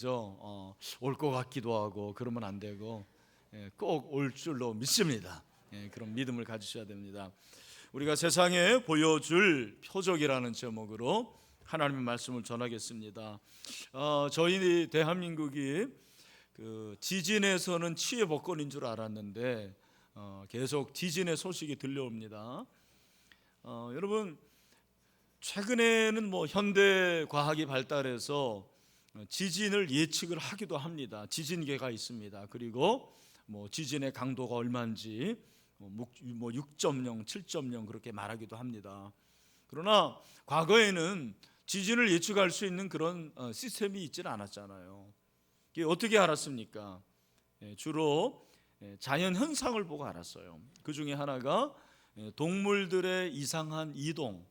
올 것 같기도 하고 그러면 안 되고 꼭 올 줄로 믿습니다. 그런 믿음을 가지셔야 됩니다. 우리가 세상에 보여줄 표적이라는 제목으로 하나님의 말씀을 전하겠습니다. 저희 대한민국이 그 지진에서는 치의 복권인 줄 알았는데 계속 지진의 소식이 들려옵니다. 여러분, 최근에는 현대 과학이 발달해서 지진을 예측을 하기도 합니다. 지진계가 있습니다. 그리고 지진의 강도가 얼마인지 6.0, 7.0 그렇게 말하기도 합니다. 그러나 과거에는 지진을 예측할 수 있는 그런 시스템이 있지는 않았잖아요. 이게 어떻게 알았습니까? 주로 자연 현상을 보고 알았어요. 그 중에 하나가 동물들의 이상한 이동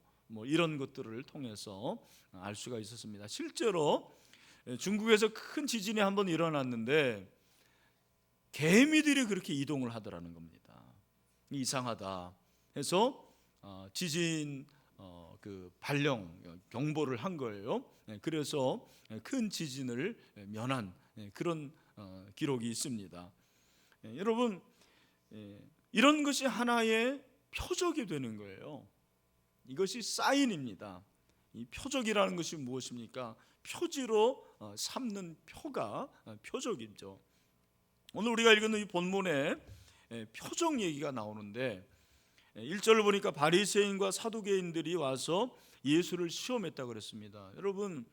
이런 것들을 통해서 알 수가 있었습니다. 실제로 중국에서 큰 지진이 한번 일어났는데 개미들이 그렇게 이동을 하더라는 겁니다. 이상하다 해서 지진 그 발령 경보를 한 거예요. 그래서 큰 지진을 면한 그런 기록이 있습니다. 여러분, 이런 것이 하나의 표적이 되는 거예요. 이것이 사인입니다. 이 표적이라는 것이 무엇입니까? 표지로 삼는 표가 표적이죠. 오늘 우리가 읽은 이 본문에 표적 얘기가 나오는데 1절을 보니까 바리새인과 사두개인들이 와서 예수를 시험했다고 그랬습니다. 여러분,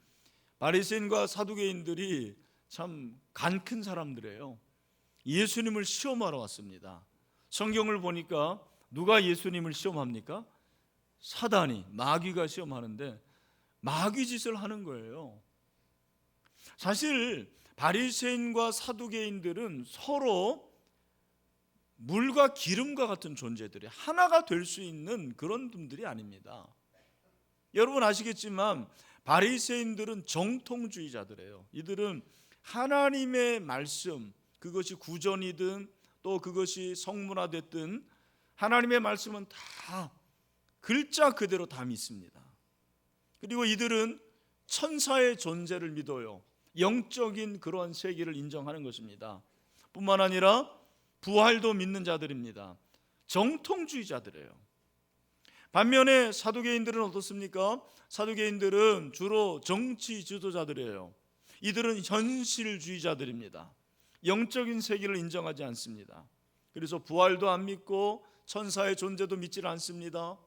바리새인과 사두개인들이 참 간 큰 사람들이에요. 예수님을 시험하러 왔습니다. 성경을 보니까 누가 예수님을 시험합니까? 사단이, 마귀가 시험하는데 마귀 짓을 하는 거예요. 사실 바리새인과 사두개인들은 서로 물과 기름과 같은 존재들이 하나가 될 수 있는 그런 분들이 아닙니다. 여러분 아시겠지만 바리새인들은 정통주의자들이에요. 이들은 하나님의 말씀, 그것이 구전이든 또 그것이 성문화됐든 하나님의 말씀은 다 글자 그대로 다 믿습니다. 그리고 이들은 천사의 존재를 믿어요. 영적인 그러한 세계를 인정하는 것입니다. 뿐만 아니라 부활도 믿는 자들입니다. 정통주의자들이에요. 반면에 사두개인들은 어떻습니까? 사두개인들은 주로 정치 지도자들이에요. 이들은 현실주의자들입니다. 영적인 세계를 인정하지 않습니다. 그래서 부활도 안 믿고 천사의 존재도 믿지 않습니다.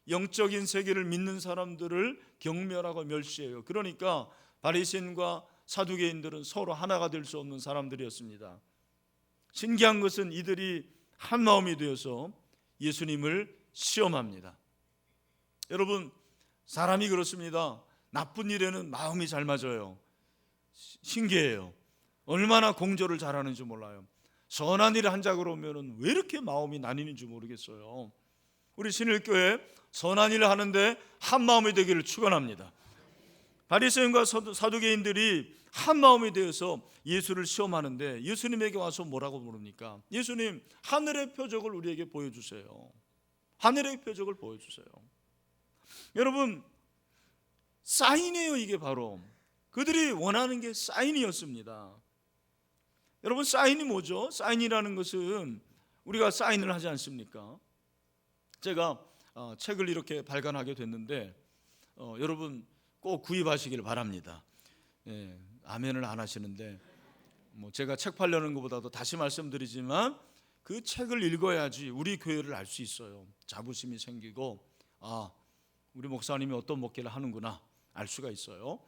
영적인 세계를 믿는 사람들을 경멸하고 멸시해요. 그러니까 바리새인과 사두개인들은 서로 하나가 될 수 없는 사람들이었습니다. 신기한 것은 이들이 한 마음이 되어서 예수님을 시험합니다. 여러분, 사람이 그렇습니다. 나쁜 일에는 마음이 잘 맞아요. 신기해요. 얼마나 공조를 잘하는지 몰라요. 선한 일을 한자 그러면 왜 이렇게 마음이 나뉘는지 모르겠어요. 우리 신일교회 선한 일을 하는데 한 마음이 되기를 축원합니다. 바리새인과 사두개인들이 한 마음이 되어서 예수를 시험하는데 예수님에게 와서 뭐라고 물습니까? 예수님, 하늘의 표적을 우리에게 보여주세요. 하늘의 표적을 보여주세요. 여러분, 사인이에요. 이게 바로 그들이 원하는 게 사인이었습니다. 여러분, 사인이 뭐죠? 사인이라는 것은 우리가 사인을 하지 않습니까? 제가 책을 이렇게 발간하게 됐는데 여러분 꼭 구입하시길 바랍니다. 아멘을 안 하시는데 제가 책 팔려는 것보다도 다시 말씀드리지만 그 책을 읽어야지 우리 교회를 알 수 있어요. 자부심이 생기고 우리 목사님이 어떤 목회를 하는구나 알 수가 있어요.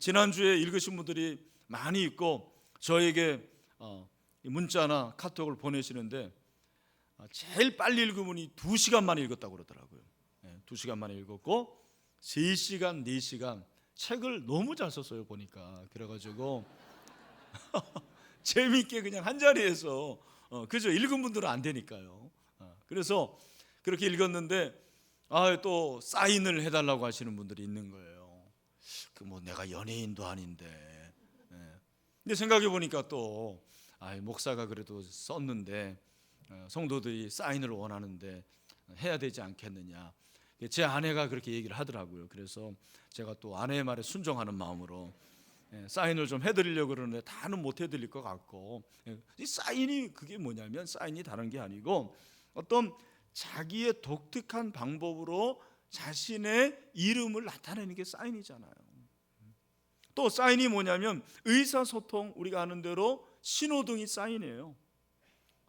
지난주에 읽으신 분들이 많이 있고 저에게 문자나 카톡을 보내시는데 제일 빨리 읽은 분이 2시간 만에 읽었다고 그러더라고요. 2시간 만에 읽었고 3시간, 4시간 책을 너무 잘 썼어요 보니까. 그래가지고 재미있게 그냥 한 자리에서 그죠? 읽은 분들은 안 되니까요. 그래서 그렇게 읽었는데 또 사인을 해달라고 하시는 분들이 있는 거예요. 내가 연예인도 아닌데. 근데 생각해 보니까 또 목사가 그래도 썼는데 성도들이 사인을 원하는데 해야 되지 않겠느냐. 제 아내가 그렇게 얘기를 하더라고요. 그래서 제가 또 아내의 말에 순종하는 마음으로 사인을 좀 해드리려고 그러는데 다는 못 해드릴 것 같고, 이 사인이 그게 뭐냐면 사인이 다른 게 아니고 어떤 자기의 독특한 방법으로 자신의 이름을 나타내는 게 사인이잖아요. 또 사인이 뭐냐면 의사소통, 우리가 아는 대로 신호등이 사인이에요.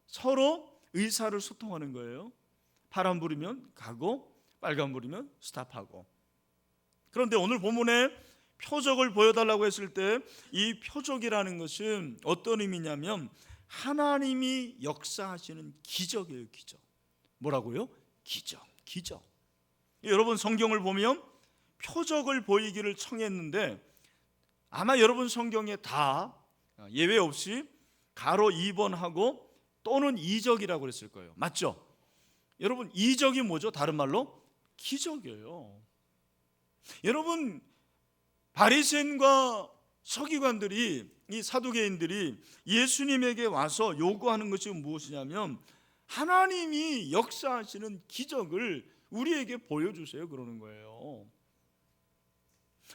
서로 의사를 소통하는 거예요. 파란 불이면 가고 빨간 불이면 스탑하고. 그런데 오늘 본문에 표적을 보여달라고 했을 때 이 표적이라는 것은 어떤 의미냐면 하나님이 역사하시는 기적이에요. 기적. 뭐라고요? 기적. 기적. 여러분 성경을 보면 표적을 보이기를 청했는데 아마 여러분 성경에 다 예외 없이 가로 2번하고 또는 이적이라고 그랬을 거예요. 맞죠? 여러분 이적이 뭐죠? 다른 말로 기적이에요. 여러분 바리새인과 서기관들이, 이 사두개인들이 예수님에게 와서 요구하는 것이 무엇이냐면 하나님이 역사하시는 기적을 우리에게 보여주세요 그러는 거예요.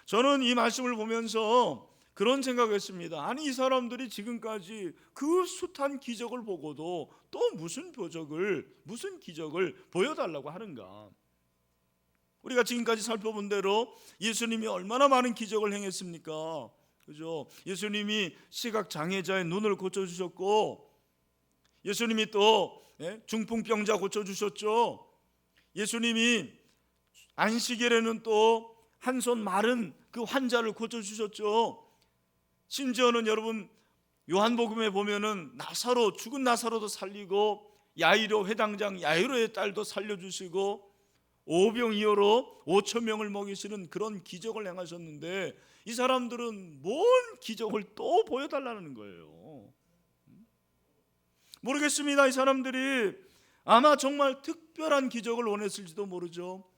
저는 이 말씀을 보면서 그런 생각을 했습니다. 아니 이 사람들이 지금까지 그 숱한 기적을 보고도 또 무슨 기적을 보여달라고 하는가. 우리가 지금까지 살펴본 대로 예수님이 얼마나 많은 기적을 행했습니까? 그죠? 예수님이 시각장애자의 눈을 고쳐주셨고, 예수님이 또 중풍병자 고쳐주셨죠. 예수님이 안식일에는 또 한 손 마른 그 환자를 고쳐주셨죠. 심지어는 여러분 요한복음에 보면은 죽은 나사로도 살리고 야이로 회당장 야이로의 딸도 살려주시고 오병이어로 5천 명을 먹이시는 그런 기적을 행하셨는데 이 사람들은 뭔 기적을 또 보여달라는 거예요. 모르겠습니다. 이 사람들이 아마 정말 특별한 기적을 원했을지도 모르죠.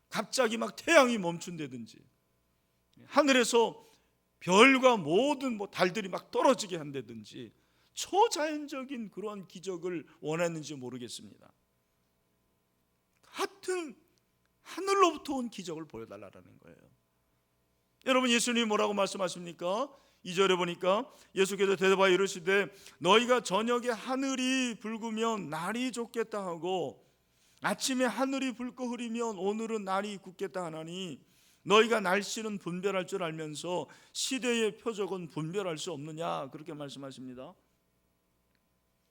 갑자기 막 태양이 멈춘다든지 하늘에서 별과 모든 달들이 막 떨어지게 한다든지 초자연적인 그런 기적을 원했는지 모르겠습니다. 하여튼 하늘로부터 온 기적을 보여달라는 거예요. 여러분 예수님이 뭐라고 말씀하십니까? 2절에 보니까 예수께서 대답하여 이르시되 너희가 저녁에 하늘이 붉으면 날이 좋겠다 하고 아침에 하늘이 붉고 흐리면 오늘은 날이 굳겠다 하나니 너희가 날씨는 분별할 줄 알면서 시대의 표적은 분별할 수 없느냐 그렇게 말씀하십니다.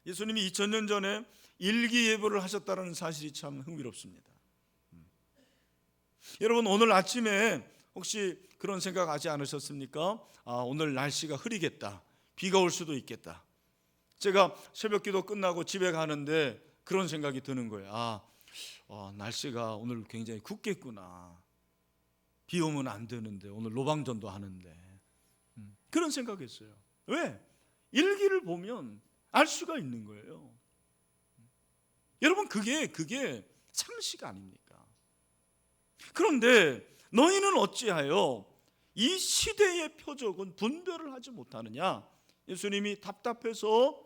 예수님이 2000년 전에 일기예보를 하셨다는 사실이 참 흥미롭습니다. 여러분 오늘 아침에 혹시 그런 생각하지 않으셨습니까? 오늘 날씨가 흐리겠다, 비가 올 수도 있겠다. 제가 새벽기도 끝나고 집에 가는데 그런 생각이 드는 거예요. 날씨가 오늘 굉장히 굳겠구나. 비 오면 안 되는데 오늘 로방전도 하는데 그런 생각했어요. 왜? 일기를 보면 알 수가 있는 거예요. 여러분 그게 상식 아닙니까? 그런데 너희는 어찌하여 이 시대의 표적은 분별을 하지 못하느냐? 예수님이 답답해서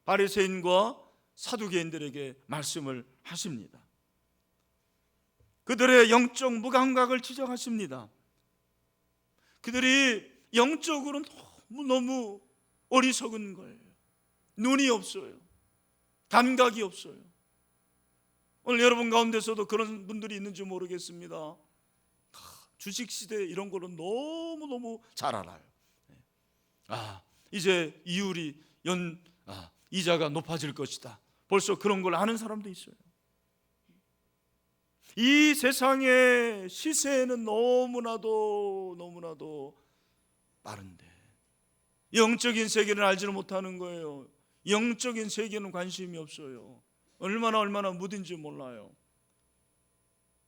바리새인과 사두개인들에게 말씀을 하십니다. 그들의 영적 무감각을 지적하십니다. 그들이 영적으로 너무 어리석은 거예요. 눈이 없어요. 감각이 없어요. 오늘 여러분 가운데서도 그런 분들이 있는지 모르겠습니다. 주식시대 이런 거는 너무너무 잘 알아요. 이제 이율이 이자가 높아질 것이다. 벌써 그런 걸 아는 사람도 있어요. 이 세상의 시세는 너무나도 빠른데 영적인 세계를 알지를 못하는 거예요. 영적인 세계는 관심이 없어요. 얼마나 무딘지 몰라요.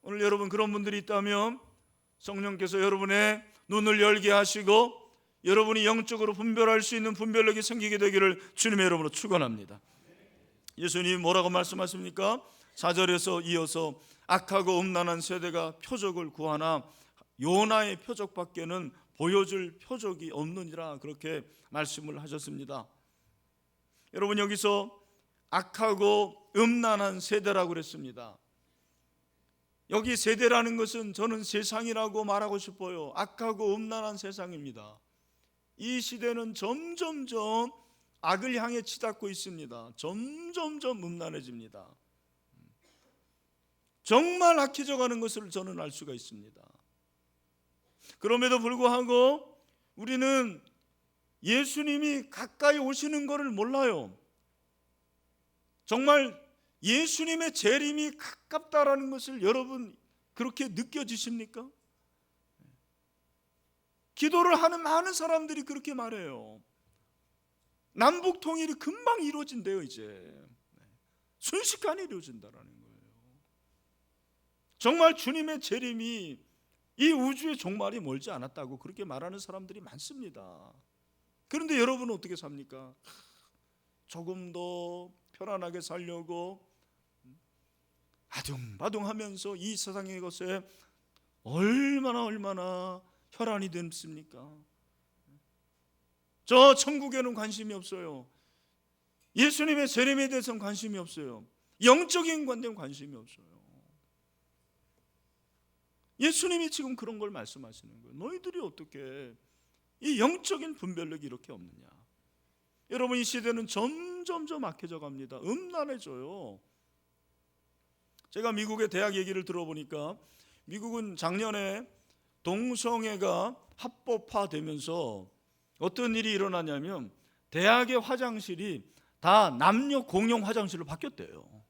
오늘 여러분 그런 분들이 있다면 성령께서 여러분의 눈을 열게 하시고 여러분이 영적으로 분별할 수 있는 분별력이 생기게 되기를 주님의 이름으로 축원합니다. 예수님이 뭐라고 말씀하십니까? 4절에서 이어서 악하고 음란한 세대가 표적을 구하나 요나의 표적밖에는 보여줄 표적이 없느니라 그렇게 말씀을 하셨습니다. 여러분 여기서 악하고 음란한 세대라고 그랬습니다. 여기 세대라는 것은 저는 세상이라고 말하고 싶어요. 악하고 음란한 세상입니다. 이 시대는 점점점 악을 향해 치닫고 있습니다. 점점점 음란해집니다. 정말 악해져 가는 것을 저는 알 수가 있습니다. 그럼에도 불구하고 우리는 예수님이 가까이 오시는 것을 몰라요. 정말 예수님의 재림이 가깝다라는 것을 여러분 그렇게 느껴지십니까? 기도를 하는 많은 사람들이 그렇게 말해요. 남북 통일이 금방 이루어진대요. 이제 순식간에 이루어진다라는 거예요. 정말 주님의 재림이 이 우주의 종말이 멀지 않았다고 그렇게 말하는 사람들이 많습니다. 그런데 여러분은 어떻게 삽니까? 조금 더 편안하게 살려고 아둥바둥하면서 이 세상의 것에 얼마나 혈안이 됐습니까? 저 천국에는 관심이 없어요. 예수님의 재림에 대해서는 관심이 없어요. 영적인 관계는 관심이 없어요. 예수님이 지금 그런 걸 말씀하시는 거예요. 너희들이 어떻게 이 영적인 분별력이 이렇게 없느냐? 여러분, 이 시대는 점점점 악해져 갑니다. 음란해져요. 제가 미국의 대학 얘기를 들어보니까 미국은 작년에 동성애가 합법화되면서 어떤 일이 일어나냐면 대학의 화장실이 다 남녀 공용 화장실로 바뀌었대요.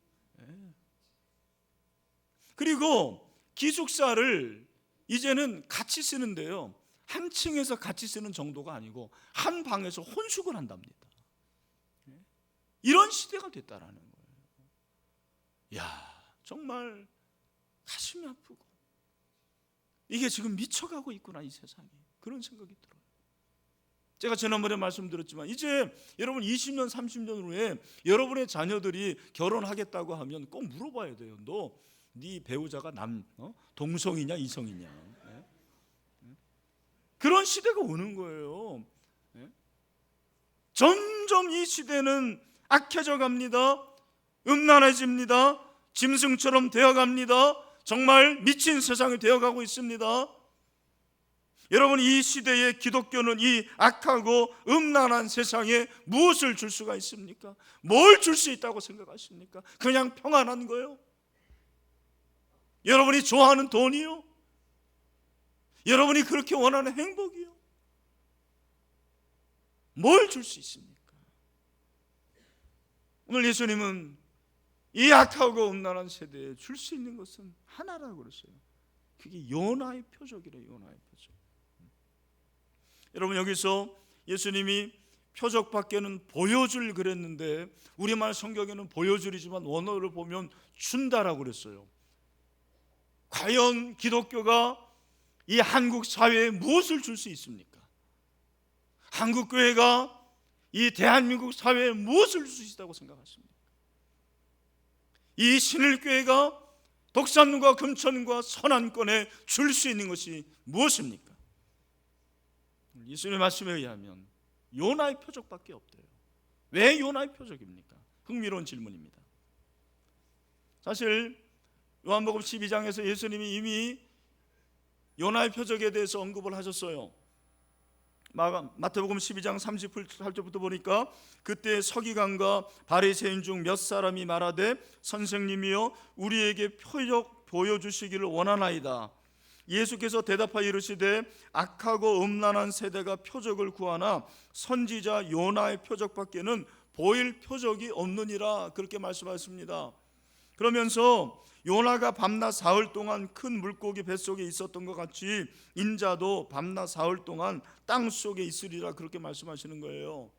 그리고 기숙사를 이제는 같이 쓰는데요, 한 층에서 같이 쓰는 정도가 아니고 한 방에서 혼숙을 한답니다. 이런 시대가 됐다라는 거예요. 야, 정말 가슴이 아프고 이게 지금 미쳐가고 있구나, 이 세상이. 그런 생각이 들어요. 제가 지난번에 말씀드렸지만 이제 여러분 20년 30년 후에 여러분의 자녀들이 결혼하겠다고 하면 꼭 물어봐야 돼요. 너 네 배우자가 동성이냐 이성이냐. 그런 시대가 오는 거예요. 점점 이 시대는 악해져 갑니다. 음란해집니다. 짐승처럼 되어갑니다. 정말 미친 세상이 되어가고 있습니다. 여러분, 이 시대의 기독교는 이 악하고 음란한 세상에 무엇을 줄 수가 있습니까? 뭘 줄 수 있다고 생각하십니까? 그냥 평안한 거요? 여러분이 좋아하는 돈이요? 여러분이 그렇게 원하는 행복이요? 뭘 줄 수 있습니까? 오늘 예수님은 이 악하고 음란한 세대에 줄 수 있는 것은 하나라고 그랬어요. 그게 요나의 표적이래요. 요나의 표적. 여러분, 여기서 예수님이 표적밖에는 보여줄 그랬는데 우리말 성경에는 보여줄이지만 원어를 보면 준다라고 그랬어요. 과연 기독교가 이 한국 사회에 무엇을 줄 수 있습니까? 한국 교회가 이 대한민국 사회에 무엇을 줄 수 있다고 생각하십니까? 이 신일교회가 독산과 금천과 선안권에 줄 수 있는 것이 무엇입니까? 예수님의 말씀에 의하면 요나의 표적밖에 없대요. 왜 요나의 표적입니까? 흥미로운 질문입니다. 사실 요한복음 12장에서 예수님이 이미 요나의 표적에 대해서 언급을 하셨어요. 마태복음 12장 38절부터 보니까 그때 서기관과 바리새인 중 몇 사람이 말하되 선생님이여 우리에게 표적 보여주시기를 원하나이다. 예수께서 대답하여 이르시되 악하고 음란한 세대가 표적을 구하나 선지자 요나의 표적밖에는 보일 표적이 없느니라, 그렇게 말씀하셨습니다. 그러면서 요나가 밤낮 사흘 동안 큰 물고기 뱃속에 있었던 것 같이 인자도 밤낮 사흘 동안 땅 속에 있으리라, 그렇게 말씀하시는 거예요.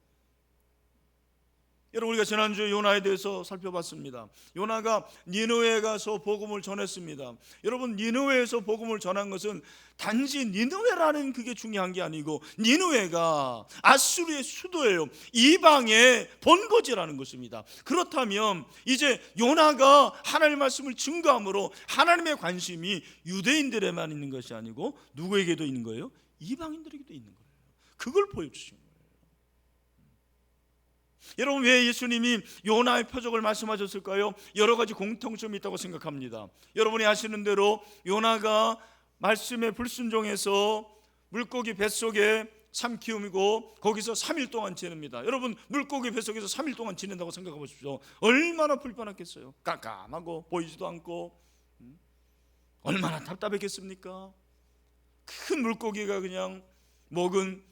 여러분, 우리가 지난주에 요나에 대해서 살펴봤습니다. 요나가 니느웨에 가서 복음을 전했습니다. 여러분, 니느웨에서 복음을 전한 것은 단지 니느웨라는 그게 중요한 게 아니고 니느웨가 아수르의 수도예요. 이방의 본거지라는 것입니다. 그렇다면 이제 요나가 하나님의 말씀을 증거함으로 하나님의 관심이 유대인들에만 있는 것이 아니고 누구에게도 있는 거예요? 이방인들에게도 있는 거예요. 그걸 보여주신 거예요. 여러분, 왜 예수님이 요나의 표적을 말씀하셨을까요? 여러 가지 공통점이 있다고 생각합니다. 여러분이 아시는 대로 요나가 말씀에 불순종해서 물고기 뱃속에 삼키움이고 거기서 3일 동안 지냅니다. 여러분, 물고기 뱃속에서 3일 동안 지낸다고 생각해 보십시오. 얼마나 불편했겠어요. 깜깜하고 보이지도 않고 얼마나 답답했겠습니까? 큰 물고기가 그냥 먹은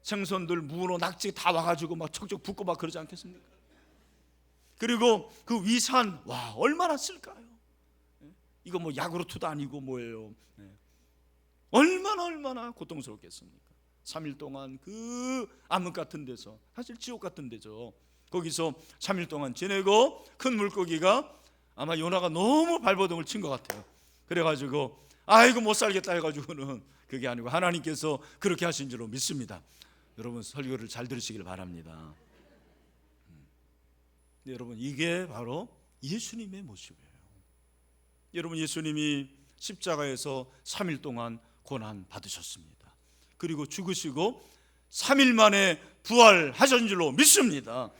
생선들, 문어, 낙지 다 와가지고 막 척척 붓고 막 그러지 않겠습니까? 그리고 그 위산, 와, 얼마나 쓸까요? 이거 뭐 야구르트도 아니고 뭐예요. 얼마나 고통스럽겠습니까? 3일 동안 그 암흑 같은 데서, 사실 지옥 같은 데죠. 거기서 3일 동안 지내고 큰 물고기가 아마 요나가 너무 발버둥을 친 것 같아요. 그래가지고 아이고 못 살겠다 해가지고는, 그게 아니고 하나님께서 그렇게 하신 줄로 믿습니다. 여러분, 설교를 잘 들으시길 바랍니다. 네, 여러분, 이게 바로 예수님의 모습이에요. 여러분, 예수님이 십자가에서 3일 동안 고난 받으셨습니다. 그리고 죽으시고 3일 만에 부활하신 줄로 믿습니다.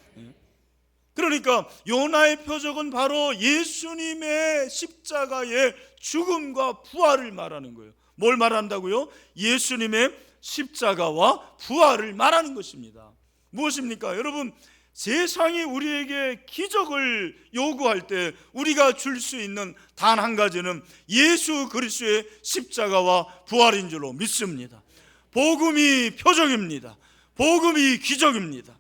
그러니까 요나의 표적은 바로 예수님의 십자가의 죽음과 부활을 말하는 거예요. 뭘 말한다고요? 예수님의 십자가와 부활을 말하는 것입니다. 무엇입니까? 여러분, 세상이 우리에게 기적을 요구할 때 우리가 줄 수 있는 단 한 가지는 예수 그리스도의 십자가와 부활인 줄로 믿습니다. 복음이 표적입니다. 복음이 기적입니다.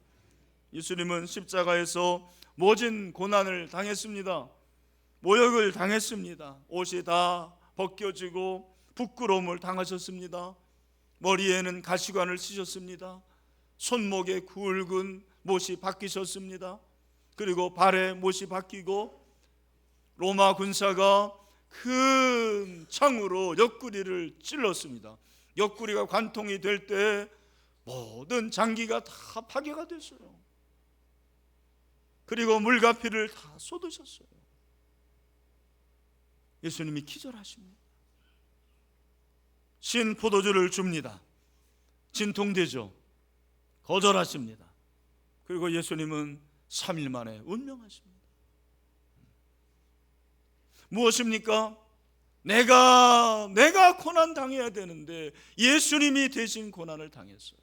예수님은 십자가에서 모진 고난을 당했습니다. 모욕을 당했습니다. 옷이 다 벗겨지고 부끄러움을 당하셨습니다. 머리에는 가시관을 쓰셨습니다. 손목에 굵은 못이 박히셨습니다. 그리고 발에 못이 박히고 로마 군사가 큰 창으로 옆구리를 찔렀습니다. 옆구리가 관통이 될 때 모든 장기가 다 파괴가 됐어요. 그리고 물과 피를 다 쏟으셨어요. 예수님이 기절하십니다. 신 포도주를 줍니다. 진통되죠. 거절하십니다. 그리고 예수님은 3일 만에 운명하십니다. 무엇입니까? 내가 고난 당해야 되는데 예수님이 대신 고난을 당했어요.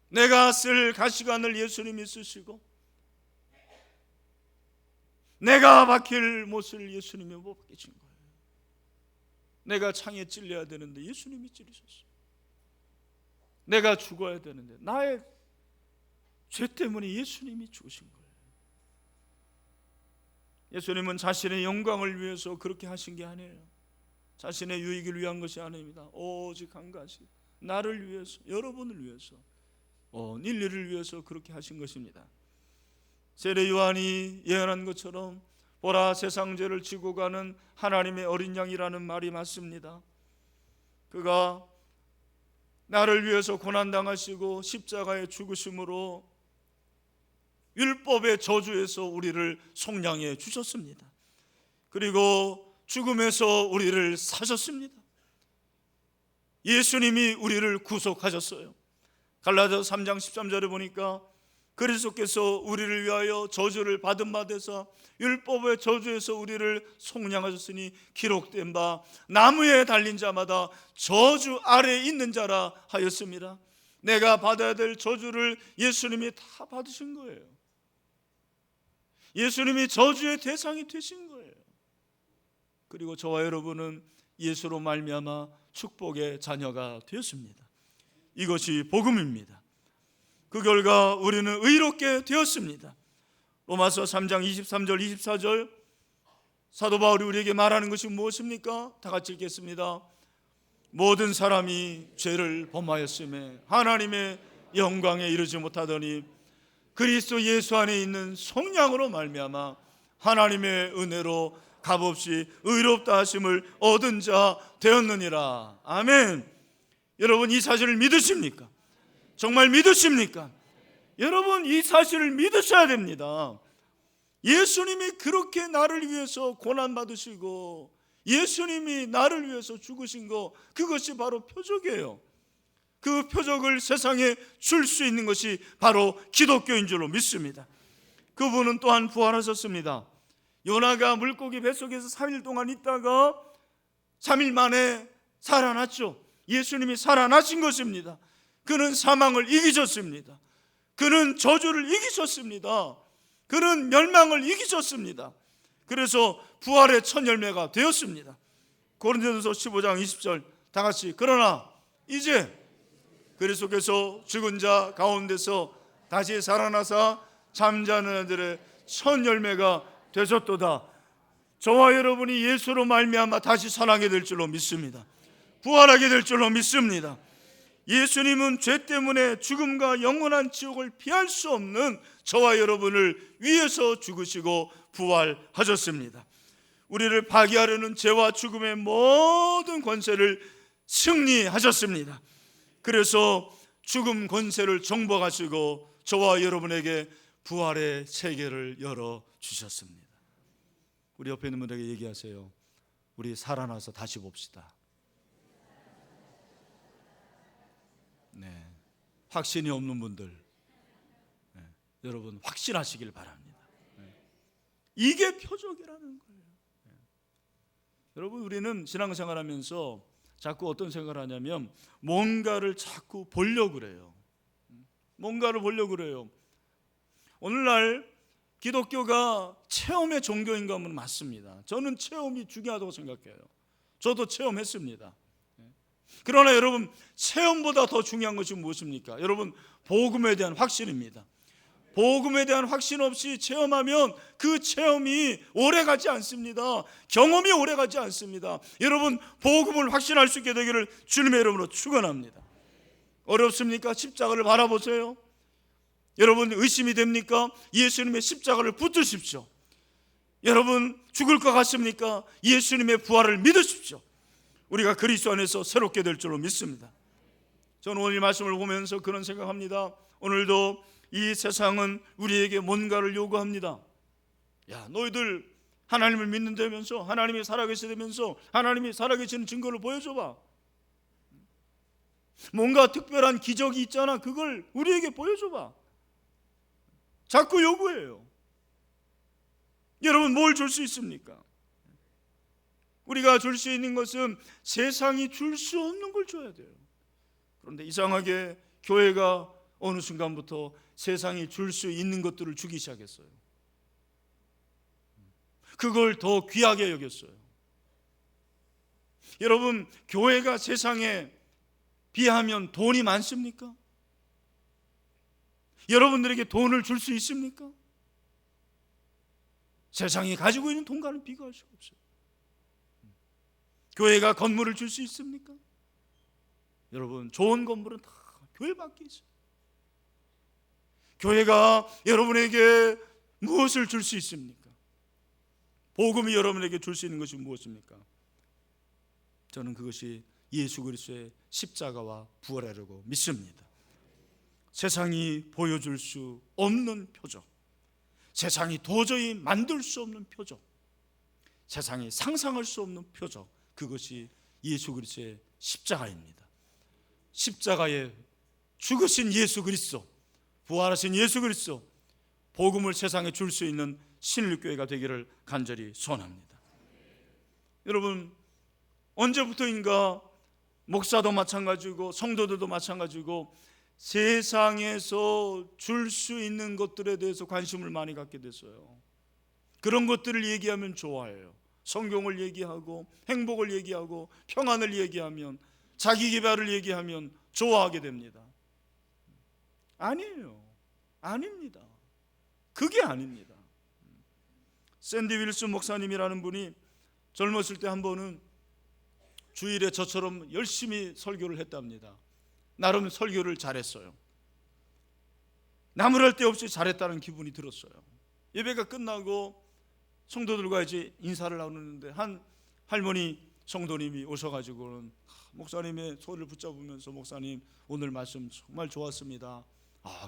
내가 쓸 가시관을 예수님이 쓰시고 내가 박힐 못을 예수님이 못 박히신 거예요. 내가 창에 찔려야 되는데 예수님이 찔리셨어요. 내가 죽어야 되는데 나의 죄 때문에 예수님이 죽으신 거예요. 예수님은 자신의 영광을 위해서 그렇게 하신 게 아니에요. 자신의 유익을 위한 것이 아닙니다. 오직 한 가지, 나를 위해서, 여러분을 위해서, 온 인류를 위해서 그렇게 하신 것입니다. 세례 요한이 예언한 것처럼 보라, 세상 죄를 지고 가는 하나님의 어린 양이라는 말이 맞습니다. 그가 나를 위해서 고난당하시고 십자가에 죽으심으로 율법의 저주에서 우리를 속량해 주셨습니다. 그리고 죽음에서 우리를 사셨습니다. 예수님이 우리를 구속하셨어요. 갈라디아서 3장 13절에 보니까 그리스도께서 우리를 위하여 저주를 받은 바 되사 율법의 저주에서 우리를 속량하셨으니 기록된 바 나무에 달린 자마다 저주 아래에 있는 자라 하였습니다. 내가 받아야 될 저주를 예수님이 다 받으신 거예요. 예수님이 저주의 대상이 되신 거예요. 그리고 저와 여러분은 예수로 말미암아 축복의 자녀가 되었습니다. 이것이 복음입니다. 그 결과 우리는 의롭게 되었습니다. 로마서 3장 23절 24절 사도 바울이 우리에게 말하는 것이 무엇입니까? 다 같이 읽겠습니다. 모든 사람이 죄를 범하였음에 하나님의 영광에 이르지 못하더니 그리스도 예수 안에 있는 성령으로 말미암아 하나님의 은혜로 값없이 의롭다 하심을 얻은 자 되었느니라. 아멘. 여러분, 이 사실을 믿으십니까? 정말 믿으십니까? 여러분, 이 사실을 믿으셔야 됩니다. 예수님이 그렇게 나를 위해서 고난받으시고 예수님이 나를 위해서 죽으신 거, 그것이 바로 표적이에요. 그 표적을 세상에 줄 수 있는 것이 바로 기독교인 줄로 믿습니다. 그분은 또한 부활하셨습니다. 요나가 물고기 뱃속에서 3일 동안 있다가 3일 만에 살아났죠. 예수님이 살아나신 것입니다. 그는 사망을 이기셨습니다. 그는 저주를 이기셨습니다. 그는 멸망을 이기셨습니다. 그래서 부활의 첫 열매가 되었습니다. 고린도전서 15장 20절 다 같이 그러나 이제 그리스도께서 죽은 자 가운데서 다시 살아나사 잠자는 자들의 첫 열매가 되셨도다. 저와 여러분이 예수로 말미암아 다시 살아나게 될 줄로 믿습니다. 부활하게 될 줄로 믿습니다. 예수님은 죄 때문에 죽음과 영원한 지옥을 피할 수 없는 저와 여러분을 위해서 죽으시고 부활하셨습니다. 우리를 파괴하려는 죄와 죽음의 모든 권세를 승리하셨습니다. 그래서 죽음 권세를 정복하시고 저와 여러분에게 부활의 세계를 열어주셨습니다. 우리 옆에 있는 분에게 얘기하세요. 우리 살아나서 다시 봅시다. 네, 확신이 없는 분들, 네, 여러분 확신하시길 바랍니다. 네, 이게 표적이라는 거예요. 네. 여러분 우리는 신앙생활하면서 자꾸 어떤 생각을 하냐면 뭔가를 자꾸 보려고 그래요. 뭔가를 보려고 그래요. 오늘날 기독교가 체험의 종교인가 하면 맞습니다. 저는 체험이 중요하다고 생각해요. 저도 체험했습니다. 그러나 여러분 체험보다 더 중요한 것이 무엇입니까? 여러분 복음에 대한 확신입니다. 복음에 대한 확신 없이 체험하면 그 체험이 오래가지 않습니다. 경험이 오래가지 않습니다. 여러분 복음을 확신할 수 있게 되기를 주님의 이름으로 축원합니다. 어렵습니까? 십자가를 바라보세요. 여러분 의심이 됩니까? 예수님의 십자가를 붙드십시오. 여러분 죽을 것 같습니까? 예수님의 부활을 믿으십시오. 우리가 그리스도 안에서 새롭게 될 줄로 믿습니다. 저는 오늘 이 말씀을 보면서 그런 생각합니다. 오늘도 이 세상은 우리에게 뭔가를 요구합니다. 야, 너희들 하나님을 믿는다면서, 하나님이 살아계시다면서, 하나님이 살아계시는 증거를 보여줘봐. 뭔가 특별한 기적이 있잖아. 그걸 우리에게 보여줘봐. 자꾸 요구해요. 여러분 뭘 줄 수 있습니까? 우리가 줄 수 있는 것은 세상이 줄 수 없는 걸 줘야 돼요. 그런데 이상하게 교회가 어느 순간부터 세상이 줄 수 있는 것들을 주기 시작했어요. 그걸 더 귀하게 여겼어요. 여러분 교회가 세상에 비하면 돈이 많습니까? 여러분들에게 돈을 줄 수 있습니까? 세상이 가지고 있는 돈과는 비교할 수가 없어요. 교회가 건물을 줄 수 있습니까? 여러분 좋은 건물은 다 교회밖에 있어요. 교회가 여러분에게 무엇을 줄 수 있습니까? 복음이 여러분에게 줄 수 있는 것이 무엇입니까? 저는 그것이 예수 그리스도의 십자가와 부활이라고 믿습니다. 세상이 보여줄 수 없는 표적, 세상이 도저히 만들 수 없는 표적, 세상이 상상할 수 없는 표적, 그것이 예수 그리스도의 십자가입니다. 십자가에 죽으신 예수 그리스도, 부활하신 예수 그리스도, 복음을 세상에 줄 수 있는 신일교회가 되기를 간절히 소원합니다. 여러분 언제부터인가 목사도 마찬가지고 성도들도 마찬가지고 세상에서 줄 수 있는 것들에 대해서 관심을 많이 갖게 됐어요. 그런 것들을 얘기하면 좋아해요. 성경을 얘기하고 행복을 얘기하고 평안을 얘기하면, 자기 개발을 얘기하면 좋아하게 됩니다. 아니에요. 아닙니다. 그게 아닙니다. 샌디 윌슨 목사님이라는 분이 젊었을 때 한 번은 주일에 저처럼 열심히 설교를 했답니다. 나름 설교를 잘했어요. 나무랄 데 없이 잘했다는 기분이 들었어요. 예배가 끝나고 성도들과 이제 인사를 나누는데 한 할머니 성도님이 오셔가지고는 목사님의 손을 붙잡으면서 목사님 오늘 말씀 정말 좋았습니다.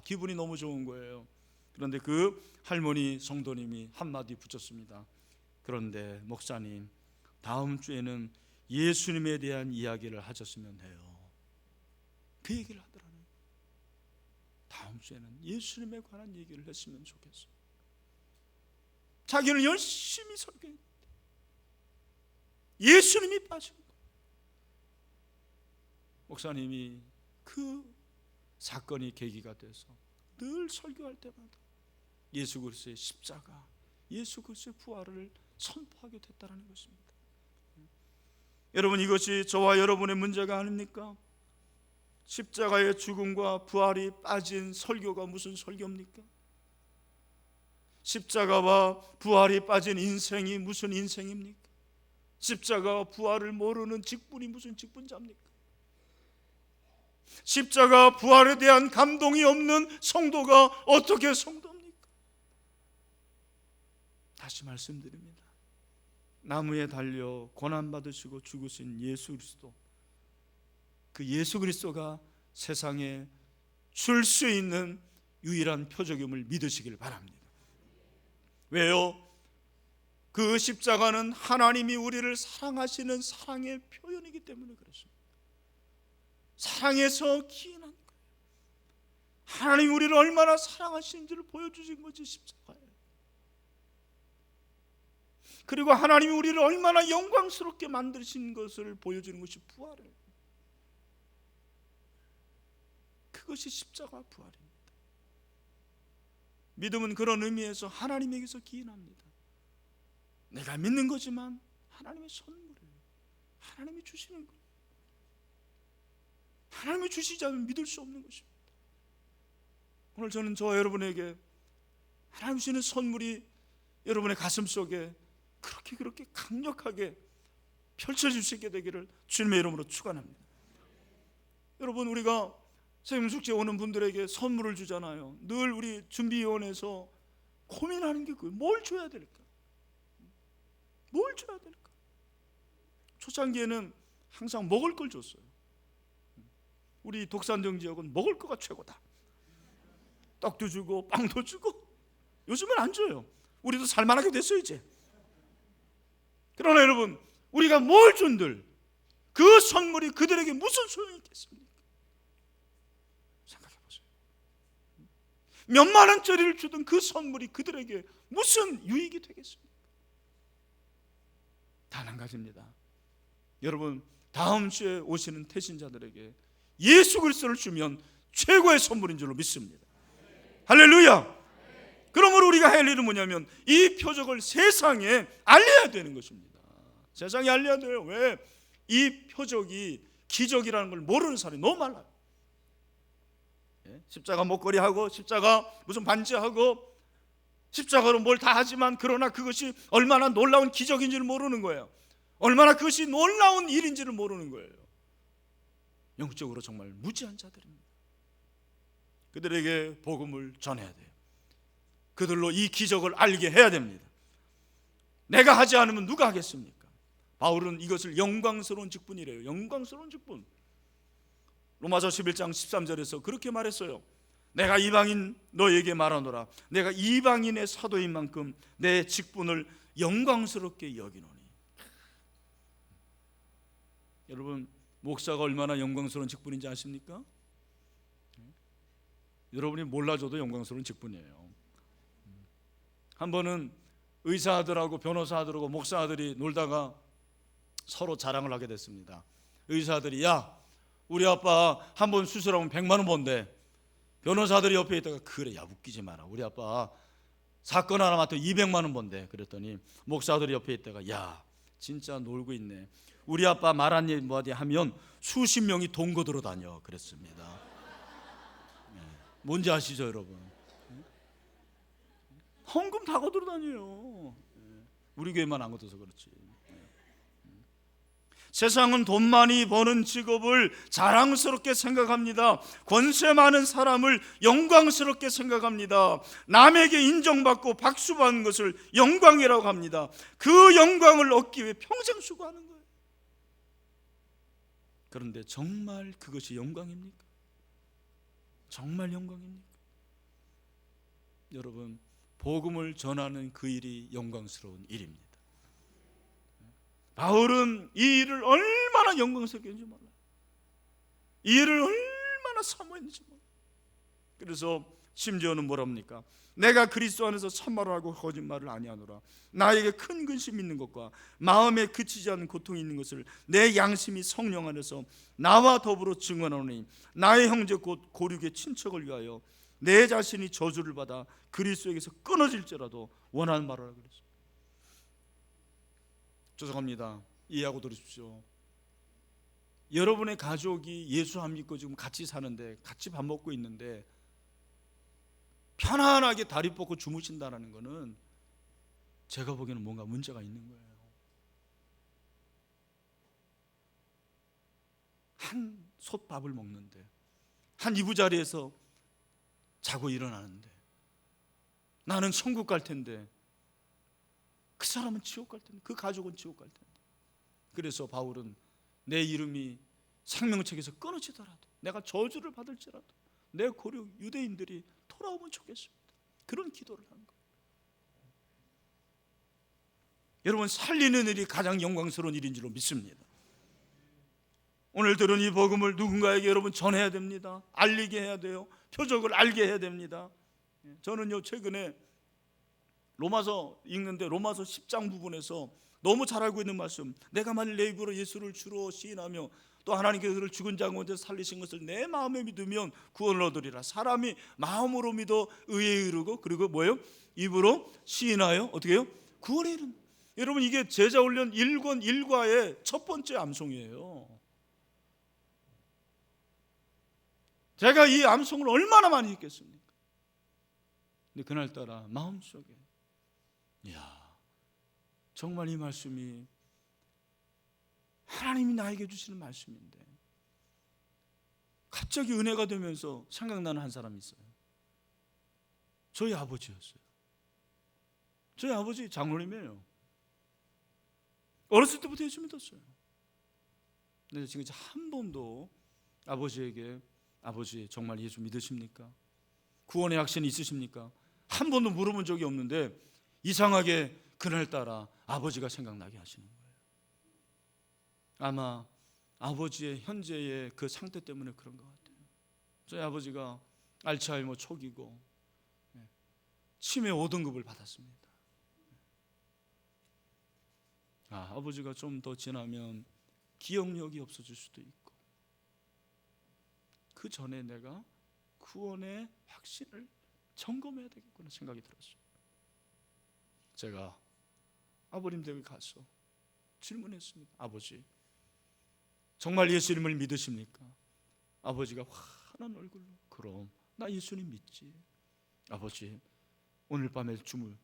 기분이 너무 좋은 거예요. 그런데 그 할머니 성도님이 한마디 붙였습니다. 그런데 목사님 다음 주에는 예수님에 대한 이야기를 하셨으면 해요. 그 얘기를 하더라고요. 다음 주에는 예수님에 관한 얘기를 했으면 좋겠어요. 자기는 열심히 설교했는데 예수님이 빠진 거예요. 목사님이 그 사건이 계기가 돼서 늘 설교할 때마다 예수 그리스도의 십자가, 예수 그리스도의 부활을 선포하게 됐다는 것입니다. 여러분, 이것이 저와 여러분의 문제가 아닙니까? 십자가의 죽음과 부활이 빠진 설교가 무슨 설교입니까? 십자가와 부활이 빠진 인생이 무슨 인생입니까? 십자가와 부활을 모르는 직분이 무슨 직분자입니까? 십자가 부활에 대한 감동이 없는 성도가 어떻게 성도입니까? 다시 말씀드립니다. 나무에 달려 고난받으시고 죽으신 예수 그리스도, 그 예수 그리스도가 세상에 줄 수 있는 유일한 표적임을 믿으시길 바랍니다. 왜요? 그 십자가는 하나님이 우리를 사랑하시는 사랑의 표현이기 때문에 그렇습니다. 사랑에서 기인한 거예요. 하나님이 우리를 얼마나 사랑하시는지를 보여주신 것이 십자가예요. 그리고 하나님이 우리를 얼마나 영광스럽게 만드신 것을 보여주는 것이 부활이에요. 그것이 십자가 부활입니다. 믿음은 그런 의미에서 하나님에게서 기인합니다. 내가 믿는 거지만 하나님의 선물이에요. 하나님이 주시는 거예요. 하나님이 주시지 않으면 믿을 수 없는 것입니다. 오늘 저는 저와 여러분에게 하나님 주시는 선물이 여러분의 가슴 속에 그렇게 강력하게 펼쳐질 수 있게 되기를 주님의 이름으로 축원합니다. 여러분, 우리가 세명숙제에 오는 분들에게 선물을 주잖아요. 늘 우리 준비위원회에서 고민하는 게 그거예요. 뭘 줘야 될까? 뭘 줘야 될까? 초창기에는 항상 먹을 걸 줬어요. 우리 독산동 지역은 먹을 거가 최고다. 떡도 주고 빵도 주고. 요즘은 안 줘요. 우리도 살만하게 됐어요 이제. 그러나 여러분, 우리가 뭘 준들 그 선물이 그들에게 무슨 소용이 있겠습니까? 생각해 보세요. 몇만 원짜리를 주던 그 선물이 그들에게 무슨 유익이 되겠습니까? 단 한 가지입니다. 여러분, 다음 주에 오시는 태신자들에게 예수 그리스도를 주면 최고의 선물인 줄로 믿습니다. 할렐루야. 그러므로 우리가 할 일은 뭐냐면 이 표적을 세상에 알려야 되는 것입니다. 세상에 알려야 돼요. 왜? 이 표적이 기적이라는 걸 모르는 사람이 너무 많아요. 십자가 목걸이하고 십자가 무슨 반지하고 십자가로 뭘 다 하지만 그러나 그것이 얼마나 놀라운 기적인지를 모르는 거예요. 얼마나 그것이 놀라운 일인지를 모르는 거예요. 영적으로 정말 무지한 자들입니다. 그들에게 복음을 전해야 돼요. 그들로 이 기적을 알게 해야 됩니다. 내가 하지 않으면 누가 하겠습니까? 바울은 이것을 영광스러운 직분이래요. 영광스러운 직분. 로마서 11장 13절에서 그렇게 말했어요. 내가 이방인 너에게 말하노라. 내가 이방인의 사도인 만큼 내 직분을 영광스럽게 여기노니. 여러분, 목사가 얼마나 영광스러운 직분인지 아십니까? 여러분이 몰라줘도 영광스러운 직분이에요. 한 번은 의사들하고 변호사들하고 목사들이 놀다가 서로 자랑을 하게 됐습니다. 의사들이 야, 우리 아빠 한 번 수술하면 100만 원 번대. 변호사들이 옆에 있다가 그래, 야 웃기지 마라. 우리 아빠 사건 하나 맡아 200만 원 번대. 그랬더니 목사들이 옆에 있다가 야, 진짜 놀고 있네. 우리 아빠 말 한마디 하면 수십 명이 동거 들어 다녀. 그랬습니다. 뭔지 아시죠 여러분? 헌금 다 거들어 다녀요. 우리 교회만 안 거둬서 그렇지. 세상은 돈 많이 버는 직업을 자랑스럽게 생각합니다. 권세 많은 사람을 영광스럽게 생각합니다. 남에게 인정받고 박수받는 것을 영광이라고 합니다. 그 영광을 얻기 위해 평생 수고하는 거예요. 그런데 정말 그것이 영광입니까? 정말 영광입니까? 여러분, 복음을 전하는 그 일이 영광스러운 일입니다. 바울은 이 일을 얼마나 영광스럽게 했는지 몰라요. 이 일을 얼마나 사모했는지 몰라요. 그래서 심지어는 뭐랍니까? 내가 그리스도 안에서 참말을 하고 거짓말을 아니하노라. 나에게 큰 근심이 있는 것과 마음에 그치지 않는 고통이 있는 것을 내 양심이 성령 안에서 나와 더불어 증언하노니 나의 형제 곧 고륙의 친척을 위하여 내 자신이 저주를 받아 그리스도에게서 끊어질지라도 원하는 말을 하라 그랬어요. 죄송합니다. 이해하고 들으십시오. 여러분의 가족이 예수 안 믿고 지금 같이 사는데, 같이 밥 먹고 있는데 편안하게 다리 뻗고 주무신다는 것은 제가 보기에는 뭔가 문제가 있는 거예요. 한 솥밥을 먹는데, 한 이부자리에서 자고 일어나는데, 나는 천국 갈 텐데 그 사람은 지옥 갈 텐데, 그 가족은 지옥 갈 텐데. 그래서 바울은 내 이름이 생명책에서 끊어지더라도, 내가 저주를 받을지라도 내 고륙 유대인들이 돌아오면 좋겠습니다. 그런 기도를 한 거예요. 여러분, 살리는 일이 가장 영광스러운 일인 줄로 믿습니다. 오늘 들은 이 복음을 누군가에게 여러분 전해야 됩니다. 알리게 해야 돼요. 표적을 알게 해야 됩니다. 저는요, 최근에 로마서 읽는데 로마서 10장 부분에서 너무 잘 알고 있는 말씀, 내가 만일 내 입으로 예수를 주로 시인하며 또 하나님께서 그를 죽은 자 가운데 살리신 것을 내 마음에 믿으면 구원을 얻으리라. 사람이 마음으로 믿어 의에 이르고, 그리고 뭐예요? 입으로 시인하여 어떻게 해요? 구원에 이른다. 여러분, 이게 제자훈련 1권 1과의 첫 번째 암송이에요. 제가 이 암송을 얼마나 많이 했겠습니까? 근데 그날따라 마음속에, 이야, 정말 이 말씀이 하나님이 나에게 주시는 말씀인데, 갑자기 은혜가 되면서 생각나는 한 사람이 있어요. 저희 아버지였어요. 저희 아버지 장로님이에요. 어렸을 때부터 예수 믿었어요. 근데 지금 한 번도 아버지에게, 아버지 정말 예수 믿으십니까? 구원의 확신이 있으십니까? 한 번도 물어본 적이 없는데 이상하게 그날따라 아버지가 생각나게 하시는 거예요. 아마 아버지의 현재의 그 상태 때문에 그런 것 같아요. 저희 아버지가 알츠하이머 초기고 치매 5등급을 받았습니다. 아버지가 좀 더 지나면 기억력이 없어질 수도 있고, 그 전에 내가 구원의 확신을 점검해야 되겠구나 생각이 들었어요. 제가 아버님 댁에 가서 질문했습니다. 아버지, 정말 예수님을 믿으십니까? 아버지가 환한 얼굴로, 그럼 나 예수님 믿지. 아버지, 오늘 밤에 주물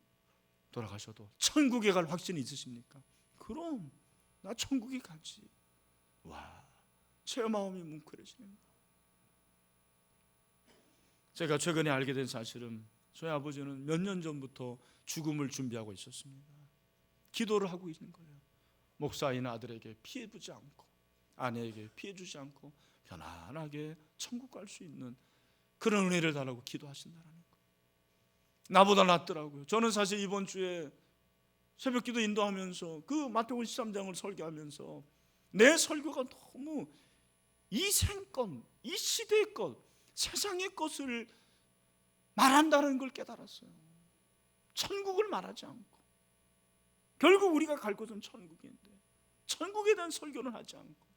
돌아가셔도 천국에 갈 확신이 있으십니까? 그럼 나 천국에 가지. 와, 제 마음이 뭉클해지네요. 제가 최근에 알게 된 사실은 저희 아버지는 몇 년 전부터 죽음을 준비하고 있었습니다. 기도를 하고 있는 거예요. 목사인 아들에게 피해 주지 않고, 아내에게 피해 주지 않고 편안하게 천국 갈 수 있는 그런 은혜를 달라고 기도하신다는 거예요. 나보다 낫더라고요. 저는 사실 이번 주에 새벽기도 인도하면서 그 마태복음 13장을 설교하면서 내 설교가 너무 이 생것, 이 시대의 것, 세상의 것을 말한다는 걸 깨달았어요. 천국을 말하지 않고, 결국 우리가 갈 곳은 천국인데 천국에 대한 설교는 하지 않고,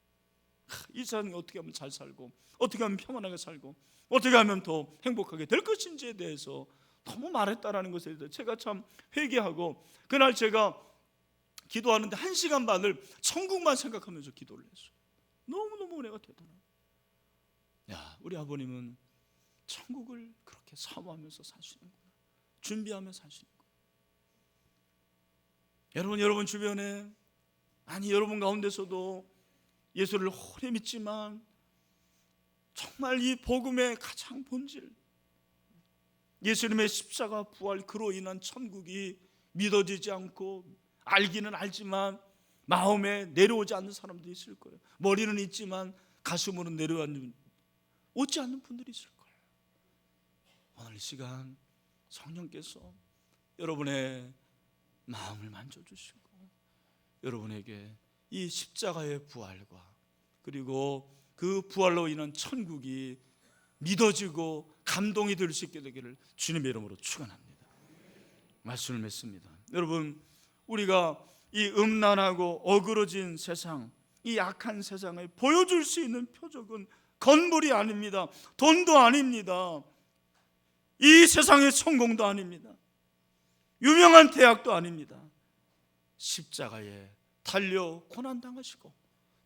이 세상에 어떻게 하면 잘 살고, 어떻게 하면 평안하게 살고, 어떻게 하면 더 행복하게 될 것인지에 대해서 너무 말했다라는 것에 대해서 제가 참 회개하고, 그날 제가 기도하는데 1시간 반을 천국만 생각하면서 기도를 했어요. 너무너무 은혜가 되더라고요. 야, 우리 아버님은 천국을 그렇게 사모하면서 사시는구나, 준비하며 사시는구나. 여러분 주변에, 아니 여러분 가운데서도 예수를 오래 믿지만 정말 이 복음의 가장 본질, 예수님의 십자가 부활, 그로 인한 천국이 믿어지지 않고, 알기는 알지만 마음에 내려오지 않는 사람도 있을 거예요. 머리는 있지만 가슴으로는 오지 않는 분들이 있을 거예요. 오늘 이 시간 성령께서 여러분의 마음을 만져주시고, 여러분에게 이 십자가의 부활과 그리고 그 부활로 인한 천국이 믿어지고 감동이 될 수 있게 되기를 주님의 이름으로 축원합니다. 말씀을 맺습니다. 여러분, 우리가 이 음란하고 어그러진 세상, 이 악한 세상을 보여줄 수 있는 표적은 건물이 아닙니다. 돈도 아닙니다. 이 세상의 성공도 아닙니다. 유명한 대학도 아닙니다. 십자가에 달려 고난당하시고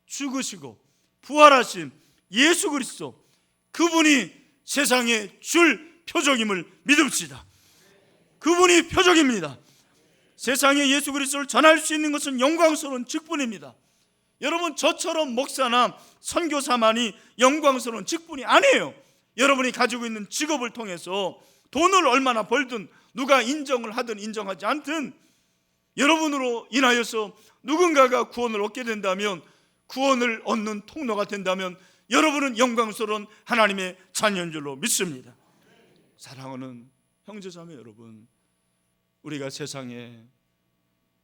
죽으시고 부활하신 예수 그리스도, 그분이 세상에 줄 표적임을 믿읍시다. 그분이 표적입니다. 세상에 예수 그리스도를 전할 수 있는 것은 영광스러운 직분입니다. 여러분, 저처럼 목사나 선교사만이 영광스러운 직분이 아니에요. 여러분이 가지고 있는 직업을 통해서 돈을 얼마나 벌든, 누가 인정을 하든 인정하지 않든, 여러분으로 인하여서 누군가가 구원을 얻게 된다면, 구원을 얻는 통로가 된다면 여러분은 영광스러운 하나님의 자녀인 줄로 믿습니다. 사랑하는 형제자매 여러분, 우리가 세상에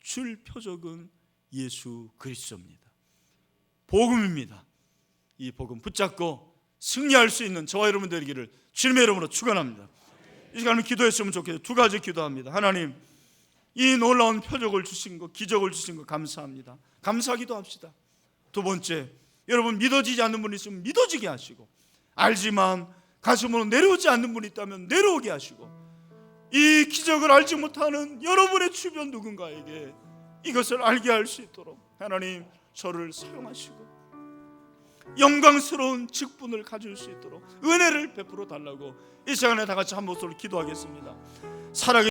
줄 표적은 예수 그리스도입니다. 복음입니다. 이 복음 붙잡고 승리할 수 있는 저와 여러분 되기를 주님의 이름으로 축원합니다. 이 시간에 기도했으면 좋겠어요. 두 가지 기도합니다. 하나님, 이 놀라운 표적을 주신 것, 기적을 주신 것 감사합니다. 감사기도 합시다. 두 번째, 여러분 믿어지지 않는 분이 있으면 믿어지게 하시고, 알지만 가슴으로 내려오지 않는 분이 있다면 내려오게 하시고, 이 기적을 알지 못하는 여러분의 주변 누군가에게 이것을 알게 할 수 있도록 하나님 저를 사용하시고 영광스러운 직분을 가질 수 있도록 은혜를 베풀어 달라고 이 시간에 다 같이 한 목소리로 기도하겠습니다. 살아계신